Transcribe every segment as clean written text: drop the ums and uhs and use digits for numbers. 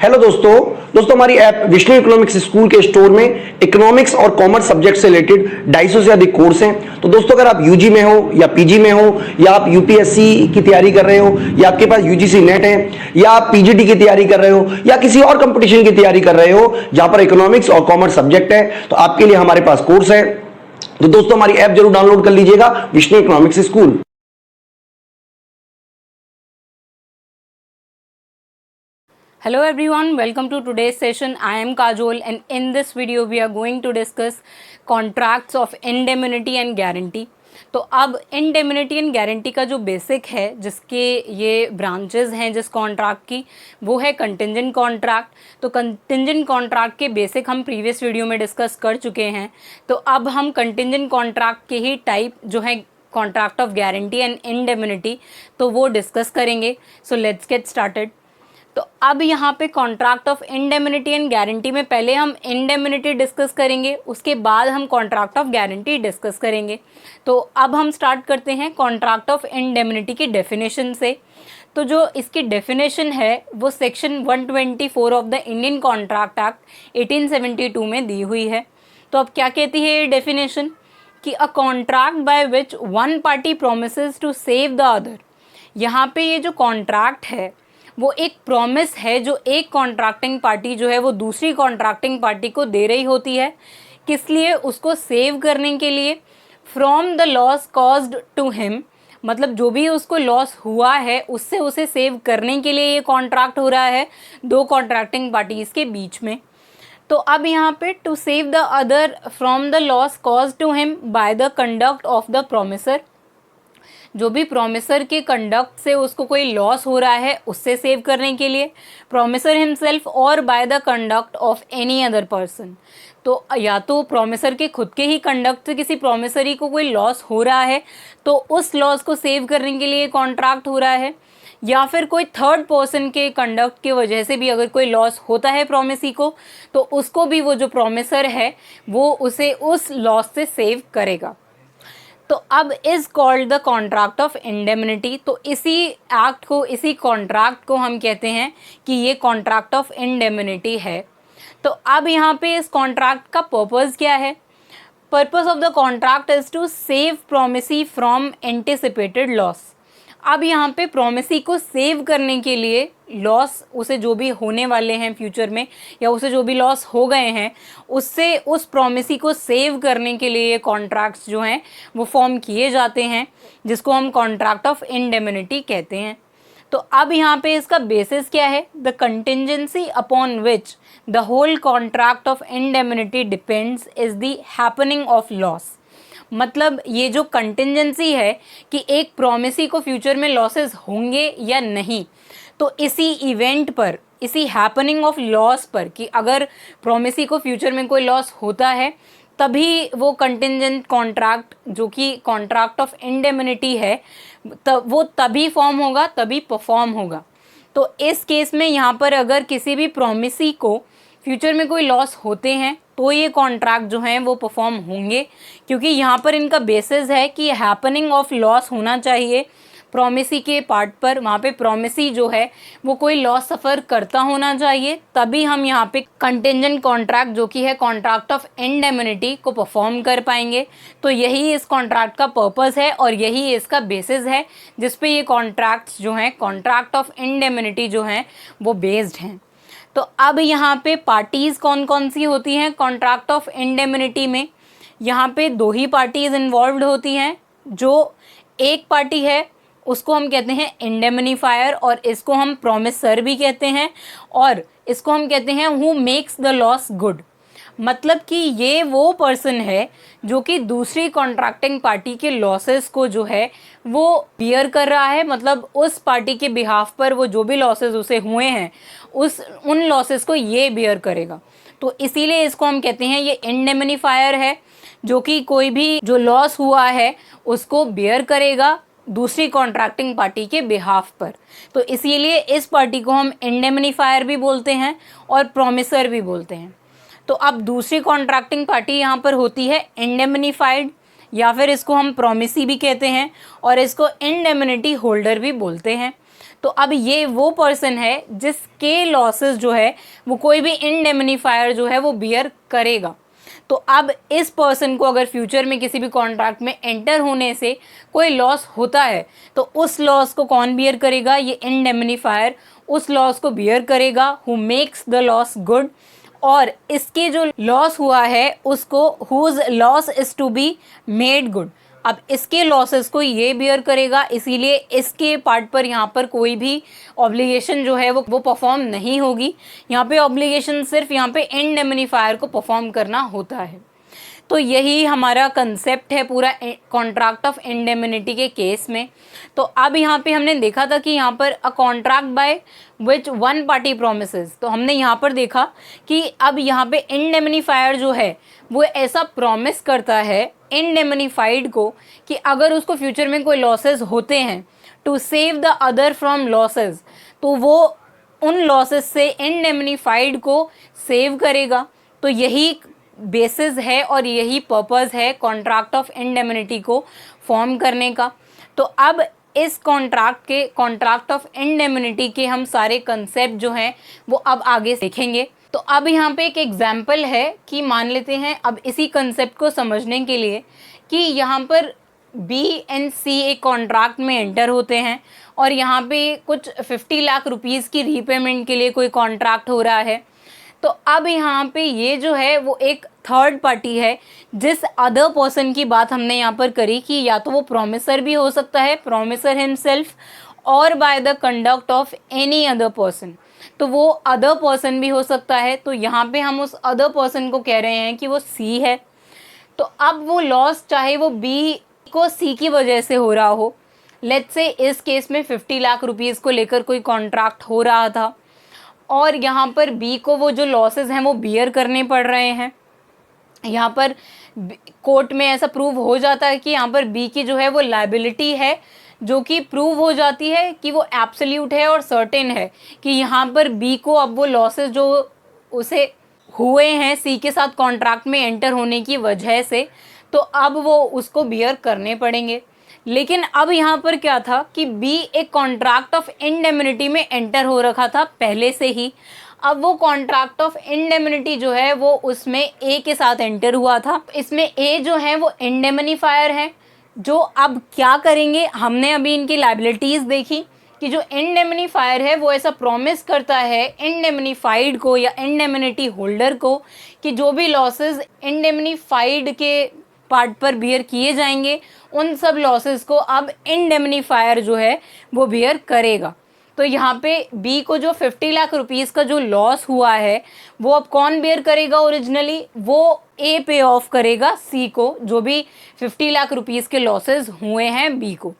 Hello दोस्तों हमारी app Vishnu economics school के स्टोर में इकोनॉमिक्स और कॉमर्स सब्जेक्ट से रिलेटेड 250 से अधिक कोर्स हैं। तो दोस्तों अगर आप यूजी में हो या पीजी में हो या आप यूपीएससी की तैयारी कर रहे हो या आपके पास यूजीसी नेट है या आप पीजीटी की तैयारी कर रहे हो या किसी और कंपटीशन की तैयारी कर रहे हो जहां पर इकोनॉमिक्स और कॉमर्स सब्जेक्ट है, तो आपके लिए हमारे पास कोर्स है। तो दोस्तों हमारी ऐप जरूर डाउनलोड कर लीजिएगा, Vishnu economics school. Hello everyone, welcome to today's session. I am Kajol and in this video we are going to discuss contracts of indemnity and guarantee. तो अब indemnity and guarantee का जो बेसिक है, जिसके ये ब्रांचेस हैं जिस कॉन्ट्रैक्ट की, वो है कंटिंजेंट कॉन्ट्रैक्ट। तो कंटिंजेंट कॉन्ट्रैक्ट के बेसिक हम प्रीवियस वीडियो में डिस्कस कर चुके हैं। तो अब हम कंटिंजेंट कॉन्ट्रैक्ट के ही टाइप जो है contract of guarantee and indemnity, तो वो डिस्कस करेंगे। So let's get started. तो अब यहाँ पे contract of indemnity and guarantee में पहले हम इंडेमनिटी डिस्कस करेंगे, उसके बाद हम कॉन्ट्रैक्ट ऑफ गारंटी डिस्कस करेंगे। तो अब हम स्टार्ट करते हैं कॉन्ट्रैक्ट ऑफ इंडेमनिटी की डेफिनेशन से। तो जो इसकी डेफिनेशन है वो section 124 of the Indian contract act 1872 में दी हुई है। तो अब क्या कहती है ये डेफिनेशन कि a contract by which one party promises to save the other. यहाँ पे ये जो कॉन्ट्रैक्ट है वो एक प्रॉमिस है जो एक कॉन्ट्रैक्टिंग पार्टी जो है वो दूसरी कॉन्ट्रैक्टिंग पार्टी को दे रही होती है। किस लिए? उसको सेव करने के लिए, from the loss caused to him, मतलब जो भी उसको लॉस हुआ है उससे उसे सेव करने के लिए ये कॉन्ट्रैक्ट हो रहा है दो कॉन्ट्रैक्टिंग पार्टीज़ के बीच में। तो अब यहाँ पे to save the other from the loss caused to him by the conduct of the promisor, जो भी प्रोमिसर के कंडक्ट से उसको कोई लॉस हो रहा है उससे सेव करने के लिए, प्रोमिसर हिमसेल्फ और bye the conduct of any other person. तो या तो प्रोमिसर के खुद के ही कंडक्ट से किसी प्रोमिसरी को कोई लॉस हो रहा है तो उस लॉस को सेव करने के लिए कॉन्ट्रैक्ट हो रहा है, या फिर कोई थर्ड पर्सन के कंडक्ट की वजह से भी अगर कोई लॉस होता है प्रोमिसी को, तो उसको भी वो जो प्रोमिसर है वो उसे उस लॉस से सेव करेगा। तो अब is called the contract of indemnity. तो इसी एक्ट को, इसी कॉन्ट्रैक्ट को हम कहते हैं कि ये कॉन्ट्रैक्ट ऑफ इंडेमनिटी है। तो अब यहाँ पे इस कॉन्ट्रैक्ट का पर्पस क्या है? Purpose of the contract is to save promisee from anticipated loss. अब यहाँ पे प्रोमिसी को सेव करने के लिए, लॉस उसे जो भी होने वाले हैं फ्यूचर में या उसे जो भी लॉस हो गए हैं उससे उस प्रोमिसी को सेव करने के लिए ये कॉन्ट्रैक्ट्स जो हैं वो फॉर्म किए जाते हैं, जिसको हम कॉन्ट्रैक्ट ऑफ इंडेमनिटी कहते हैं। तो अब यहाँ पे इसका बेसिस क्या है? The contingency upon which the whole contract of indemnity depends is the happening of loss. मतलब ये जो कंटिंजेंसी है कि एक प्रोमिसी को फ्यूचर में लॉसेस होंगे या नहीं, तो इसी इवेंट पर, इसी हैपनिंग ऑफ लॉस पर, कि अगर प्रोमिसी को फ्यूचर में कोई लॉस होता है तभी वो कंटिंजेंट कॉन्ट्रैक्ट जो कि कॉन्ट्रैक्ट ऑफ इंडेमनिटी है वो तभी फॉर्म होगा, तभी परफॉर्म होगा। तो इस केस में यहाँ पर अगर किसी भी प्रोमिसी को फ्यूचर में कोई लॉस होते हैं तो ये कॉन्ट्रैक्ट जो हैं वो परफॉर्म होंगे, क्योंकि यहाँ पर इनका बेसिस है कि हैपनिंग ऑफ लॉस होना चाहिए प्रोमिसी के पार्ट पर। वहाँ पे प्रोमिसी जो है वो कोई लॉस सफ़र करता होना चाहिए, तभी हम यहाँ पे कंटिंजेंट कॉन्ट्रैक्ट जो कि है कॉन्ट्रैक्ट ऑफ इंडेमनिटी को परफॉर्म कर पाएंगे। तो यही इस कॉन्ट्रैक्ट का पर्पस है और यही इसका बेसिस है जिस पे ये कॉन्ट्रैक्ट्स जो हैं, कॉन्ट्रैक्ट ऑफ इंडेमनिटी जो हैं वो बेस्ड हैं। तो अब यहाँ पे पार्टीज़ कौन कौन सी होती हैं कॉन्ट्रैक्ट ऑफ इंडेमनिटी में? यहाँ पे दो ही पार्टीज़ इन्वॉल्व होती हैं। जो एक पार्टी है उसको हम कहते हैं इंडेमनीफायर और इसको हम प्रोमिसर भी कहते हैं, और इसको हम कहते हैं who makes the loss good. मतलब कि ये वो पर्सन है जो कि दूसरी कॉन्ट्रैक्टिंग पार्टी के लॉसेस को जो है वो बियर कर रहा है, मतलब उस पार्टी के बिहाफ पर वो जो भी लॉसेस उसे हुए हैं उन लॉसेस को ये बियर करेगा। तो इसीलिए इसको हम कहते हैं ये इंडेमनीफायर है, जो कि कोई भी जो लॉस हुआ है उसको बियर करेगा दूसरी कॉन्ट्रैक्टिंग पार्टी के बिहाफ पर। तो इसीलिए इस पार्टी को हम इंडेमनीफायर भी बोलते हैं और प्रोमिसर भी बोलते हैं। तो अब दूसरी कॉन्ट्रैक्टिंग पार्टी यहाँ पर होती है इंडेमनीफाइड, या फिर इसको हम प्रोमिसी भी कहते हैं और इसको इंडेमनिटी होल्डर भी बोलते हैं। तो अब ये वो पर्सन है जिसके लॉसेस जो है वो कोई भी इंडेमनीफायर जो है वो बियर करेगा। तो अब इस पर्सन को अगर फ्यूचर में किसी भी कॉन्ट्रैक्ट में एंटर होने से कोई लॉस होता है तो उस लॉस को कौन बियर करेगा? ये इंडेमनीफायर उस लॉस को बियर करेगा who makes the loss good, और इसके जो लॉस हुआ है उसको whose loss is to be made good. अब इसके लॉसेस को ये बियर करेगा, इसीलिए इसके पार्ट पर यहाँ पर कोई भी ऑब्लिगेशन जो है वो परफॉर्म नहीं होगी। यहाँ पे ऑब्लिगेशन सिर्फ यहाँ पे इंडेमनीफायर को परफॉर्म करना होता है। तो यही हमारा कंसेप्ट है पूरा कॉन्ट्रैक्ट ऑफ इंडेमनिटी के केस में। तो अब यहाँ पे हमने देखा था कि यहाँ पर अ contract by which one party promises, तो हमने यहाँ पर देखा कि अब यहाँ पे इंडेमनीफायर जो है वो ऐसा प्रॉमिस करता है इंडेमनीफाइड को कि अगर उसको फ्यूचर में कोई लॉसेस होते हैं to save the other from losses, तो वो उन लॉसेस से इंडेमनीफाइड को सेव करेगा। तो यही बेसिस है और यही पर्पस है कॉन्ट्रैक्ट ऑफ इंडेमनिटी को फॉर्म करने का। तो अब इस कॉन्ट्रैक्ट ऑफ इंडेमनिटी के हम सारे कंसेप्ट जो हैं वो अब आगे सीखेंगे। तो अब यहाँ पे एक एग्जाम्पल है कि मान लेते हैं अब इसी कंसेप्ट को समझने के लिए कि यहाँ पर बी एंड सी एक कॉन्ट्रैक्ट में एंटर होते हैं और यहाँ पे कुछ 50 लाख रुपीज़ की रीपेमेंट के लिए कोई कॉन्ट्रैक्ट हो रहा है। तो अब यहाँ पे ये जो है वो एक थर्ड पार्टी है जिस अदर पर्सन की बात हमने यहाँ पर करी कि या तो वो प्रोमिसर भी हो सकता है, प्रोमिसर हिमसेल्फ, और bye the conduct of any other person, तो वो अदर पर्सन भी हो सकता है। तो यहाँ पे हम उस अदर पर्सन को कह रहे हैं कि वो सी है। तो अब वो लॉस चाहे वो बी को सी की वजह से हो रहा हो, लेट्स से इस केस में 50 लाख रुपीज़ को लेकर कोई कॉन्ट्रैक्ट हो रहा था और यहाँ पर बी को वो जो लॉसेस हैं वो बियर करने पड़ रहे हैं। यहाँ पर कोर्ट में ऐसा प्रूव हो जाता है कि यहाँ पर बी की जो है वो लायबिलिटी है, जो कि प्रूव हो जाती है कि वो एब्सोल्यूट है और सर्टेन है कि यहाँ पर बी को अब वो लॉसेस जो उसे हुए हैं सी के साथ कॉन्ट्रैक्ट में एंटर होने की वजह से, तो अब वो उसको बियर करने पड़ेंगे। लेकिन अब यहाँ पर क्या था कि बी एक कॉन्ट्रैक्ट ऑफ इंडेमनिटी में एंटर हो रखा था पहले से ही। अब वो कॉन्ट्रैक्ट ऑफ इंडेमनिटी जो है वो उसमें ए के साथ एंटर हुआ था। इसमें ए जो है वो इंडेमनीफायर है, जो अब क्या करेंगे, हमने अभी इनकी लायबिलिटीज़ देखी कि जो इंडेमनीफायर है वो ऐसा प्रॉमिस करता है इंडेमनीफाइड को या इंडेमनिटी होल्डर को कि जो भी लॉसेस इंडेमनीफाइड के पार्ट पर बियर किए जाएंगे उन सब लॉसेस को अब इंडेमनीफायर जो है वो बियर करेगा। तो यहाँ पे बी को जो 50 लाख रुपीज़ का जो लॉस हुआ है वो अब कौन बियर करेगा? ओरिजिनली वो ए पे ऑफ करेगा सी को, जो भी 50 लाख रुपीज़ के लॉसेस हुए हैं बी को,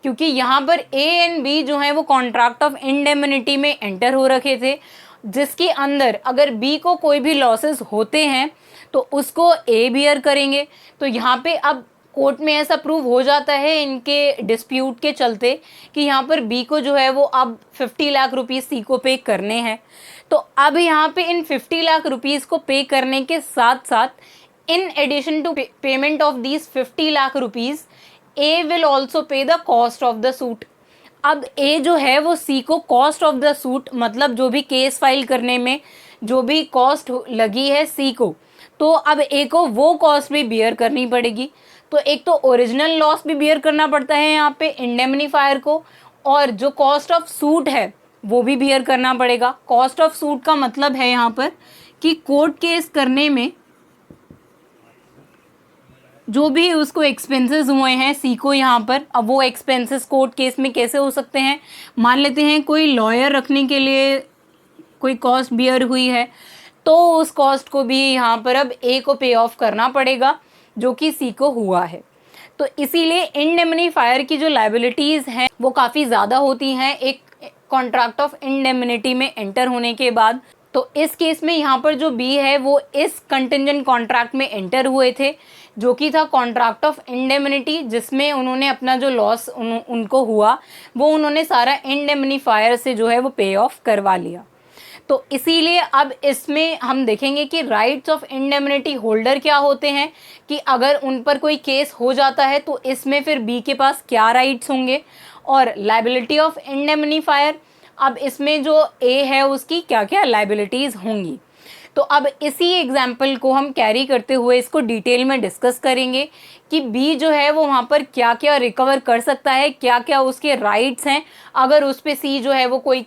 क्योंकि यहाँ पर ए एंड बी जो हैं वो कॉन्ट्रैक्ट ऑफ इंडेमनिटी में एंटर हो रखे थे, जिसके अंदर अगर बी को कोई भी लॉसेस होते हैं तो उसको ए बियर करेंगे। तो यहाँ पे अब कोर्ट में ऐसा प्रूव हो जाता है इनके डिस्प्यूट के चलते कि यहाँ पर बी को जो है वो अब 50 लाख रुपीज़ सी को पे करने हैं। तो अब यहाँ पे इन 50 लाख रुपीज़ को पे करने के साथ साथ in addition to payment of these 50 lakh rupees A will also pay the cost of the suit. अब ए जो है वो सी को कॉस्ट ऑफ द सूट, मतलब जो भी केस फाइल करने में जो भी कॉस्ट लगी है सी को, तो अब ए को वो कॉस्ट भी बियर करनी पड़ेगी। तो एक तो ओरिजिनल लॉस भी बियर करना पड़ता है यहाँ पे इंडेमनीफायर को, और जो कॉस्ट ऑफ सूट है वो भी बियर करना पड़ेगा। कॉस्ट ऑफ सूट का मतलब है यहाँ पर कि कोर्ट केस करने में जो भी उसको एक्सपेंसेस हुए हैं सी को यहाँ पर, अब वो एक्सपेंसेस कोर्ट केस में कैसे हो सकते हैं? मान लेते हैं कोई लॉयर रखने के लिए कोई कॉस्ट बियर हुई है, तो उस कॉस्ट को भी यहाँ पर अब ए को पे ऑफ करना पड़ेगा जो कि सी को हुआ है। तो इसीलिए इंडेमनीफायर की जो लायबिलिटीज़ हैं वो काफ़ी ज़्यादा होती हैं एक कॉन्ट्रैक्ट ऑफ इंडेमनिटी में एंटर होने के बाद। तो इस केस में यहाँ पर जो बी है वो इस कंटिंजेंट कॉन्ट्रैक्ट में एंटर हुए थे, जो कि था कॉन्ट्रैक्ट ऑफ इंडेमनिटी, जिसमें उन्होंने अपना जो लॉस उनको हुआ वो उन्होंने सारा इंडेमनीफायर से जो है वो पे ऑफ करवा लिया। तो इसीलिए अब इसमें हम देखेंगे कि राइट्स ऑफ इंडेमनिटी होल्डर क्या होते हैं, कि अगर उन पर कोई केस हो जाता है तो इसमें फिर बी के पास क्या राइट्स होंगे, और लाइबिलिटी ऑफ इंडेमनीफायर, अब इसमें जो ए है उसकी क्या क्या लाइबिलिटीज़ होंगी। तो अब इसी एग्जाम्पल को हम कैरी करते हुए इसको डिटेल में डिस्कस करेंगे कि बी जो है वो वहाँ पर क्या क्या रिकवर कर सकता है, क्या क्या उसके राइट्स हैं अगर उस पे सी जो है वो कोई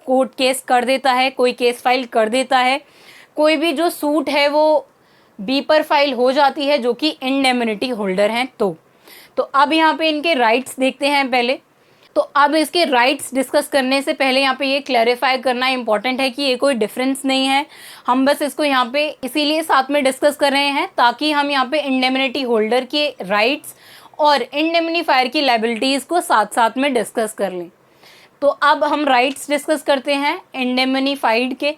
कोर्ट केस कर देता है, कोई केस फाइल कर देता है, कोई भी जो सूट है वो बी पर फाइल हो जाती है जो कि इंडेमनिटी होल्डर हैं। तो अब यहाँ पे इनके राइट्स देखते हैं पहले। तो अब इसके राइट्स डिस्कस करने से पहले यहाँ पे ये क्लैरिफाई करना इंपॉर्टेंट है कि ये कोई डिफरेंस नहीं है, हम बस इसको यहाँ पे इसीलिए साथ में डिस्कस कर रहे हैं ताकि हम यहाँ पे इंडेमनिटी होल्डर के राइट्स और इंडेमनीफायर की लाइबिलिटीज़ को साथ साथ में डिस्कस कर लें। तो अब हम राइट्स डिस्कस करते हैं इंडेमनीफाइड के।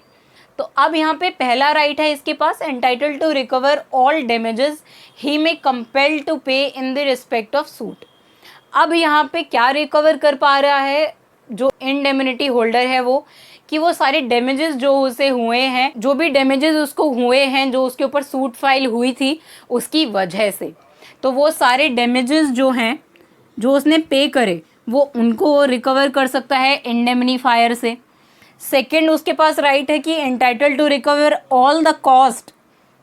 तो अब यहाँ पे पहला राइट है इसके पास, entitled to recover all damages he may compel to pay in the respect of suit. अब यहाँ पे क्या रिकवर कर पा रहा है जो इंडेमनिटी होल्डर है वो, कि वो सारे डैमेजेस जो उसे हुए हैं, जो भी डैमेजेस उसको हुए हैं जो उसके ऊपर सूट फाइल हुई थी उसकी वजह से, तो वो सारे डैमेजेस जो हैं जो उसने पे करे वो उनको रिकवर कर सकता है इंडेमनीफायर से। सेकंड उसके पास राइट है कि entitled to recover all the cost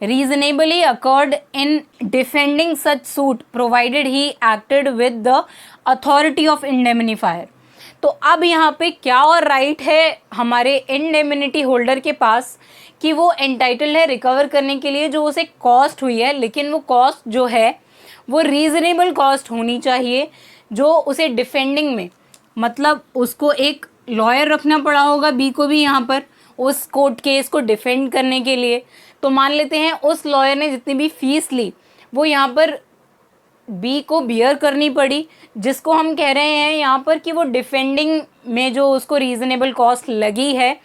reasonably occurred in defending such suit provided he acted with the authority of indemnifier। तो अब यहाँ पे क्या और राइट है हमारे इंडेमनिटी होल्डर के पास कि वो एंटाइटल्ड है रिकवर करने के लिए जो उसे कॉस्ट हुई है, लेकिन वो कॉस्ट जो है वो रीज़नेबल कॉस्ट होनी चाहिए जो उसे डिफेंडिंग में, मतलब उसको एक लॉयर रखना पड़ा होगा बी को भी यहाँ पर उस कोर्ट केस को डिफेंड करने के लिए। तो मान लेते हैं उस लॉयर ने जितनी भी फीस ली वो यहाँ पर बी को बियर करनी पड़ी, जिसको हम कह रहे हैं यहाँ पर कि वो डिफेंडिंग में जो उसको रीज़नेबल कॉस्ट लगी है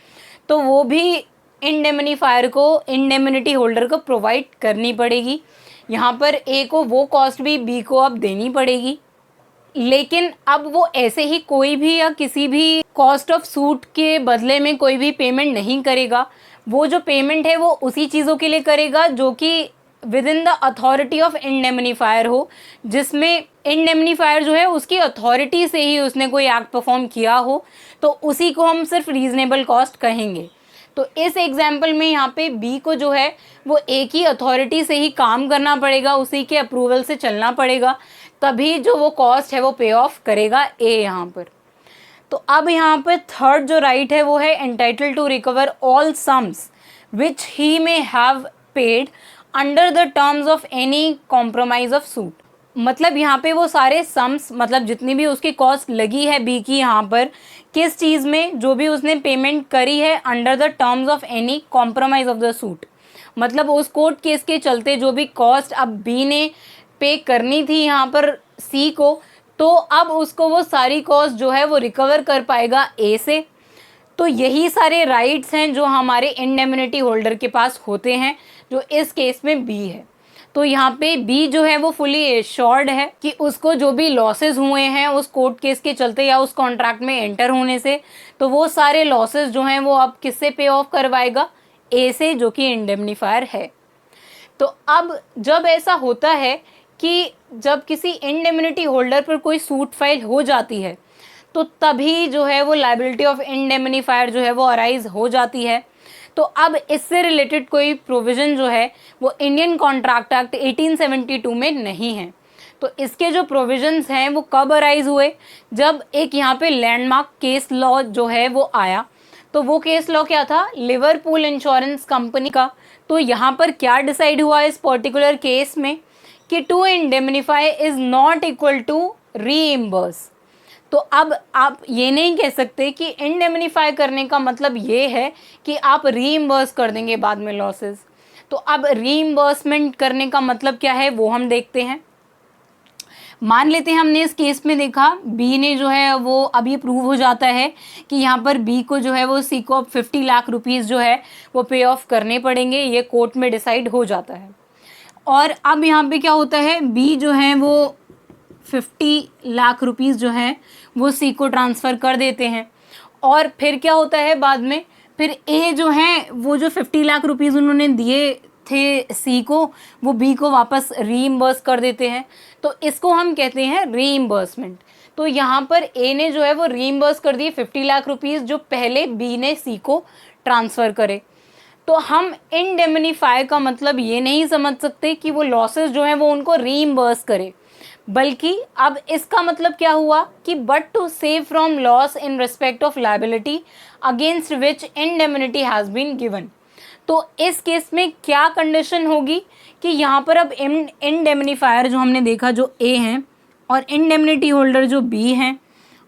तो वो भी इंडेमनीफायर को, इंडेमनिटी होल्डर को प्रोवाइड करनी पड़ेगी। यहाँ पर ए को वो कॉस्ट भी बी को अब देनी पड़ेगी। लेकिन अब वो ऐसे ही कोई भी या किसी भी कॉस्ट ऑफ सूट के बदले में कोई भी पेमेंट नहीं करेगा, वो जो पेमेंट है वो उसी चीज़ों के लिए करेगा जो कि with in the authority of indemnifier हो, जिसमें इंडेमनीफायर जो है उसकी अथॉरिटी से ही उसने कोई एक्ट परफॉर्म किया हो, तो उसी को हम सिर्फ रीज़नेबल कॉस्ट कहेंगे। तो इस एग्जाम्पल में यहाँ पे बी को जो है वो एक ही अथॉरिटी से ही काम करना पड़ेगा, उसी के अप्रूवल से चलना पड़ेगा, तभी जो वो कॉस्ट है वो पे ऑफ करेगा ए यहाँ पर। तो अब यहाँ पे थर्ड जो राइट है वो है entitled to recover all sums which he may have paid under the terms of any compromise of suit. मतलब यहाँ पे वो सारे सम्स, मतलब जितनी भी उसकी कॉस्ट लगी है बी की यहाँ पर किस चीज़ में, जो भी उसने पेमेंट करी है under the terms of any compromise of the suit, मतलब उस कोर्ट केस के चलते जो भी कॉस्ट अब बी ने पे करनी थी यहाँ पर सी को, तो अब उसको वो सारी कॉस्ट जो है वो रिकवर कर पाएगा ए से। तो यही सारे राइट्स हैं जो हमारे इंडेमनिटी होल्डर के पास होते हैं, जो इस केस में बी है। तो यहाँ पे बी जो है वो फुली एश्योर्ड है कि उसको जो भी लॉसेस हुए हैं उस कोर्ट केस के चलते या उस कॉन्ट्रैक्ट में एंटर होने से, तो वो सारे लॉसेस जो हैं वो अब किससे पे ऑफ करवाएगा, ए से, जो कि इंडेमनीफायर है। तो अब जब ऐसा होता है कि जब किसी इंडेमनिटी होल्डर पर कोई सूट फाइल हो जाती है तो तभी जो है वो लायबिलिटी ऑफ इंडेमनीफायर जो है वो अराइज हो जाती है। तो अब इससे रिलेटेड कोई प्रोविज़न जो है वो इंडियन कॉन्ट्रैक्ट एक्ट 1872 में नहीं है। तो इसके जो प्रोविज़न्स हैं वो कब अराइज हुए, जब एक यहाँ पे लैंडमार्क केस लॉ जो है वो आया। तो वो केस लॉ क्या था, लिवरपूल इंश्योरेंस कंपनी का। तो यहाँ पर क्या डिसाइड हुआ इस पर्टिकुलर केस में कि to indemnify is not equal to reimburse. तो अब आप ये नहीं कह सकते कि इंडेमनीफाई करने का मतलब ये है कि आप रीइम्बर्स कर देंगे बाद में लॉसेस। तो अब रीइम्बर्समेंट करने का मतलब क्या है वो हम देखते हैं। मान लेते हैं हमने इस केस में देखा बी ने जो है वो अभी प्रूव हो जाता है कि यहाँ पर बी को जो है वो सी को 50 लाख रुपीज़ जो है वो पे ऑफ करने पड़ेंगे, ये कोर्ट में डिसाइड हो जाता है। और अब यहाँ पे क्या होता है, बी जो है वो 50 लाख रुपीज़ जो है वो सी को ट्रांसफ़र कर देते हैं। और फिर क्या होता है बाद में, फिर ए जो है वो जो 50 लाख रुपीज़ उन्होंने दिए थे सी को, वो बी को वापस रीइम्बर्स कर देते हैं, तो इसको हम कहते हैं रीइम्बर्समेंट। तो यहाँ पर ए ने जो है वो रीइम्बर्स कर दिए 50 लाख रुपीज़ जो पहले बी ने सी को ट्रांसफ़र करे। तो हम इंडेमनीफाई का मतलब ये नहीं समझ सकते कि वो लॉसेस जो हैं वो उनको रीइम्बर्स करे, बल्कि अब इसका मतलब क्या हुआ कि but to save from loss in respect of liability against which indemnity has been given. तो इस केस में क्या कंडीशन होगी कि यहाँ पर अब इंडेमनीफायर जो हमने देखा जो ए हैं और इंडेमनिटी होल्डर जो बी हैं,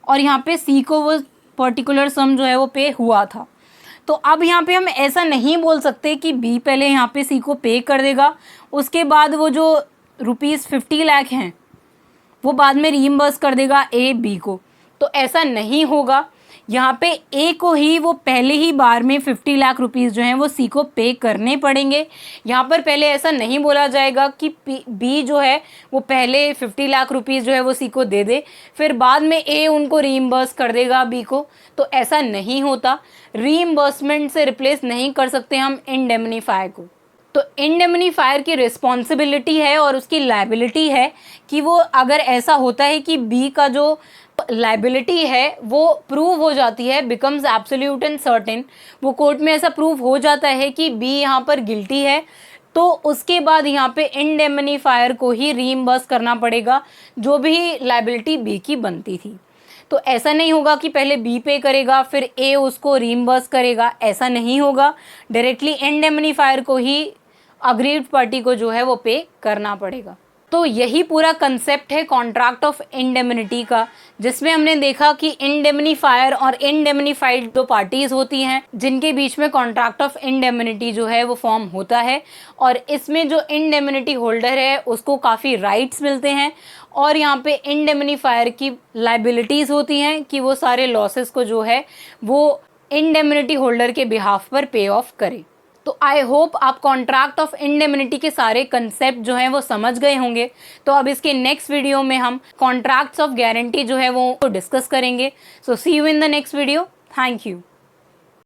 और यहाँ पे सी को वो पर्टिकुलर सम जो है वो पे हुआ था। तो अब यहाँ पे हम ऐसा नहीं बोल सकते कि बी पहले यहाँ पे सी को पे कर देगा, उसके बाद वो जो ₹50 लाख हैं वो बाद में रीइम्बर्स कर देगा ए बी को। तो ऐसा नहीं होगा, यहाँ पे ए को ही वो पहले ही बार में 50 लाख रुपीज़ जो हैं वो सी को पे करने पड़ेंगे। यहाँ पर पहले ऐसा नहीं बोला जाएगा कि बी जो है वो पहले 50 लाख रुपीज़ जो है वो सी को दे दे, फिर बाद में ए उनको रीइम्बर्स कर देगा बी को। तो ऐसा नहीं होता, रीइम्बर्समेंट से रिप्लेस नहीं कर सकते हम इंडेमनीफायर को। तो इंडेमनीफायर की रिस्पॉन्सिबिलिटी है और उसकी लायबिलिटी है कि वो अगर ऐसा होता है कि बी का जो लायबिलिटी है वो प्रूव हो जाती है, बिकम्स एब्सोल्यूट एंड सर्टेन, वो कोर्ट में ऐसा प्रूव हो जाता है कि बी यहाँ पर गिल्टी है, तो उसके बाद यहाँ पे इंडेमनीफायर को ही रीइम्बर्स करना पड़ेगा जो भी लायबिलिटी बी की बनती थी। तो ऐसा नहीं होगा कि पहले बी पे करेगा फिर ए उसको रीइम्बर्स करेगा, ऐसा नहीं होगा। डायरेक्टली इंडेमनीफायर को ही अग्रीड पार्टी को जो है वो पे करना पड़ेगा। तो यही पूरा कंसेप्ट है कॉन्ट्रैक्ट ऑफ इंडेमनिटी का, जिसमें हमने देखा कि इंडेमनीफायर और इंडेमनीफाइड दो पार्टीज होती हैं जिनके बीच में कॉन्ट्रैक्ट ऑफ इंडेमनिटी जो है वो फॉर्म होता है, और इसमें जो इंडेमनिटी होल्डर है उसको काफ़ी राइट्स मिलते हैं, और यहाँ पे इंडेमनीफायर की लायबिलिटीज़ होती हैं कि वो सारे लॉसेस को जो है वो इंडेमनिटी होल्डर के बिहाफ पर पे ऑफ करे। तो आई होप आप कॉन्ट्रैक्ट ऑफ इंडेमनिटी के सारे कंसेप्ट जो हैं वो समझ गए होंगे। तो अब इसके नेक्स्ट वीडियो में हम कॉन्ट्रैक्ट्स ऑफ गारंटी जो है वो डिस्कस करेंगे। So see you in the next video. Thank you.